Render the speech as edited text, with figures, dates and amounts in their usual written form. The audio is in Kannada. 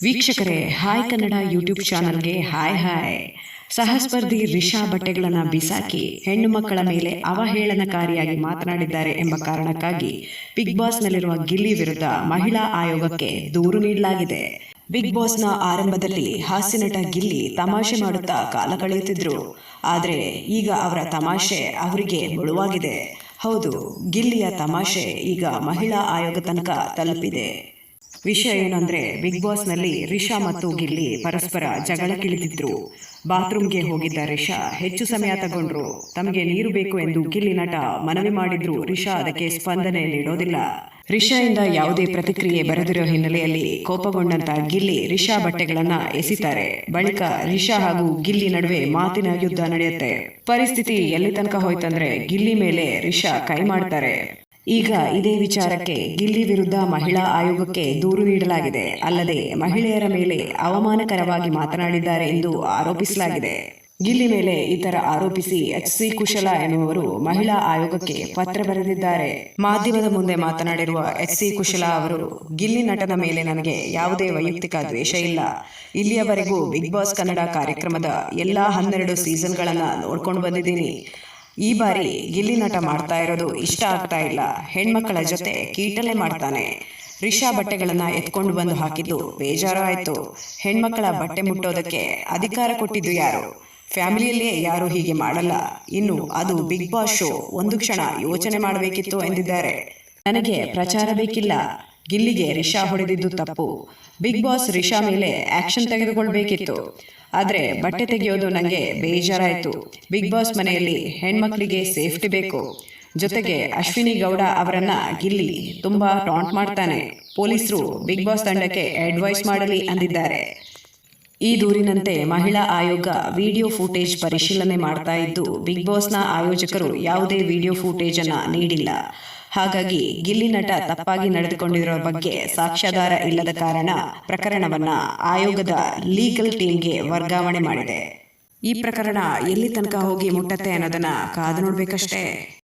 ವೀಕ್ಷಕರೇ, ಹಾಯ್ ಕನ್ನಡ ಯೂಟ್ಯೂಬ್ ಚಾನಲ್ಗೆ ಹಾಯ್. ಸಹಸ್ಪರ್ಧಿ ರಿಷಾ ಬಟ್ಟೆಗಳನ್ನು ಬಿಸಾಕಿ ಹೆಣ್ಣು ಮಕ್ಕಳ ಮೇಲೆ ಅವಹೇಳನಕಾರಿಯಾಗಿ ಮಾತನಾಡಿದ್ದಾರೆ ಎಂಬ ಕಾರಣಕ್ಕಾಗಿ ಬಿಗ್ ಬಾಸ್ನಲ್ಲಿರುವ ಗಿಲ್ಲಿ ವಿರುದ್ಧ ಮಹಿಳಾ ಆಯೋಗಕ್ಕೆ ದೂರು ನೀಡಲಾಗಿದೆ. ಬಿಗ್ ಬಾಸ್ನ ಆರಂಭದಲ್ಲಿ ಹಾಸ್ಯ ನಟ ಗಿಲ್ಲಿ ತಮಾಷೆ ಮಾಡುತ್ತಾ ಕಾಲ ಕಳೆಯುತ್ತಿದ್ರು. ಆದರೆ ಈಗ ಅವರ ತಮಾಷೆ ಅವರಿಗೆ ಮುಳುವಾಗಿದೆ. ಹೌದು, ಗಿಲ್ಲಿಯ ತಮಾಷೆ ಈಗ ಮಹಿಳಾ ಆಯೋಗ ತನಕ ತಲುಪಿದೆ. ವಿಷಯ ಏನಂದ್ರೆ, ಬಿಗ್ ಬಾಸ್ನಲ್ಲಿ ರಿಷಾ ಮತ್ತು ಗಿಲ್ಲಿ ಪರಸ್ಪರ ಜಗಳಕ್ಕಿಳಿದಿದ್ರು. ಬಾತ್ರೂಮ್ಗೆ ಹೋಗಿದ್ದ ರಿಷಾ ಹೆಚ್ಚು ಸಮಯ ತಗೊಂಡ್ರು. ತಮಗೆ ನೀರು ಬೇಕು ಎಂದು ಗಿಲ್ಲಿ ನಟ ಮನವಿ ಮಾಡಿದ್ರು. ರಿಷಾ ಅದಕ್ಕೆ ಸ್ಪಂದನೆ ನೀಡೋದಿಲ್ಲ. ರಿಷಾಯಿಂದ ಯಾವುದೇ ಪ್ರತಿಕ್ರಿಯೆ ಬರೆದಿರೋ ಹಿನ್ನೆಲೆಯಲ್ಲಿ ಕೋಪಗೊಂಡಂತ ಗಿಲ್ಲಿ ರಿಷಾ ಬಟ್ಟೆಗಳನ್ನ ಎಸಿತಾರೆ. ಬಳಿಕ ರಿಷಾ ಹಾಗೂ ಗಿಲ್ಲಿ ನಡುವೆ ಮಾತಿನ ಯುದ್ಧ ನಡೆಯುತ್ತೆ. ಪರಿಸ್ಥಿತಿ ಎಲ್ಲಿ ತನಕ ಹೋಯ್ತಂದ್ರೆ ಗಿಲ್ಲಿ ಮೇಲೆ ರಿಷಾ ಕೈ ಮಾಡ್ತಾರೆ. ಈಗ ಇದೇ ವಿಚಾರಕ್ಕೆ ಗಿಲ್ಲಿ ವಿರುದ್ಧ ಮಹಿಳಾ ಆಯೋಗಕ್ಕೆ ದೂರು ನೀಡಲಾಗಿದೆ. ಅಲ್ಲದೆ ಮಹಿಳೆಯರ ಮೇಲೆ ಅವಮಾನಕರವಾಗಿ ಮಾತನಾಡಿದ್ದಾರೆ ಎಂದು ಆರೋಪಿಸಲಾಗಿದೆ. ಗಿಲ್ಲಿ ಮೇಲೆ ಈ ತರ ಆರೋಪಿಸಿ HC ಕುಶಲ ಎನ್ನುವರು ಮಹಿಳಾ ಆಯೋಗಕ್ಕೆ ಪತ್ರ ಬರೆದಿದ್ದಾರೆ. ಮಾಧ್ಯಮದ ಮುಂದೆ ಮಾತನಾಡಿರುವ HC ಕುಶಲ ಅವರು, ಗಿಲ್ಲಿ ನಟನ ಮೇಲೆ ನನಗೆ ಯಾವುದೇ ವೈಯಕ್ತಿಕ ದ್ವೇಷ ಇಲ್ಲ. ಇಲ್ಲಿಯವರೆಗೂ ಬಿಗ್ ಬಾಸ್ ಕನ್ನಡ ಕಾರ್ಯಕ್ರಮದ ಎಲ್ಲಾ 12 ಸೀಸನ್ಗಳನ್ನ ನೋಡ್ಕೊಂಡು ಬಂದಿದ್ದೀನಿ. ಈ ಬಾರಿ ಗಿಲ್ಲಿ ನಟ ಮಾಡ್ತಾ ಇರೋದು ಇಷ್ಟ ಆಗ್ತಾ ಇಲ್ಲ. ಹೆಣ್ಮಕ್ಕಳ ಜೊತೆ ಕೀಟಲೆ ಮಾಡ್ತಾನೆ. ರಿಷಾ ಬಟ್ಟೆಗಳನ್ನ ಎತ್ಕೊಂಡು ಬಂದು ಹಾಕಿದ್ದು ಬೇಜಾರು ಆಯ್ತು. ಹೆಣ್ಮಕ್ಕಳ ಬಟ್ಟೆ ಮುಟ್ಟೋದಕ್ಕೆ ಅಧಿಕಾರ ಕೊಟ್ಟಿದ್ದು ಯಾರು? ಫ್ಯಾಮಿಲಿಯಲ್ಲಿಯೇ ಯಾರು ಹೀಗೆ ಮಾಡಲ್ಲ. ಇನ್ನು ಅದು ಬಿಗ್ ಬಾಸ್ ಶೋ, ಒಂದು ಕ್ಷಣ ಯೋಚನೆ ಮಾಡಬೇಕಿತ್ತು ಎಂದಿದ್ದಾರೆ. ನನಗೆ ಪ್ರಚಾರ ಬೇಕಿಲ್ಲ. ಗಿಲ್ಲಿಗೆ ರಿಷಾ ಹೊಡೆದಿದ್ದು ತಪ್ಪು. ಬಿಗ್ ಬಾಸ್ ರಿಷಾ ಮೇಲೆ ಆಕ್ಷನ್ ತೆಗೆದುಕೊಳ್ಬೇಕಿತ್ತು. ಆದ್ರೆ ಬಟ್ಟೆ ತೆಗೆಯೋದು ನನಗೆ ಬೇಜಾರಾಯಿತು. ಬಿಗ್ ಬಾಸ್ ಮನೆಯಲ್ಲಿ ಹೆಣ್ಮಕ್ಳಿಗೆ ಸೇಫ್ಟಿ ಬೇಕು. ಜೊತೆಗೆ ಅಶ್ವಿನಿ ಗೌಡ ಅವರನ್ನ ಗಿಲ್ಲಿ ತುಂಬಾ ಟಾಂಟ್ ಮಾಡ್ತಾನೆ. ಪೊಲೀಸರು ಬಿಗ್ ಬಾಸ್ ತಂಡಕ್ಕೆ ಅಡ್ವೈಸ್ ಮಾಡಲಿ ಅಂದಿದ್ದಾರೆ. ಈ ದೂರಿನಂತೆ ಮಹಿಳಾ ಆಯೋಗ ವಿಡಿಯೋ ಫುಟೇಜ್ ಪರಿಶೀಲನೆ ಮಾಡ್ತಾ ಇದ್ದು, ಬಿಗ್ ಬಾಸ್ನ ಆಯೋಜಕರು ಯಾವುದೇ ವಿಡಿಯೋ ಫುಟೇಜ್ ಅನ್ನ ನೀಡಿಲ್ಲ. ಹಾಗಾಗಿ ಗಿಲ್ಲಿ ನಟ ತಪ್ಪಾಗಿ ನಡೆದುಕೊಂಡಿರೋ ಬಗ್ಗೆ ಸಾಕ್ಷ್ಯಾಧಾರ ಇಲ್ಲದ ಕಾರಣ ಪ್ರಕರಣವನ್ನ ಆಯೋಗದ ಲೀಗಲ್ ಟೀಮ್ಗೆ ವರ್ಗಾವಣೆ ಮಾಡಿದೆ. ಈ ಪ್ರಕರಣ ಎಲ್ಲಿ ತನಕ ಹೋಗಿ ಮುಟ್ಟತ್ತೆ ಅನ್ನೋದನ್ನ ಕಾದು ನೋಡ್ಬೇಕಷ್ಟೇ.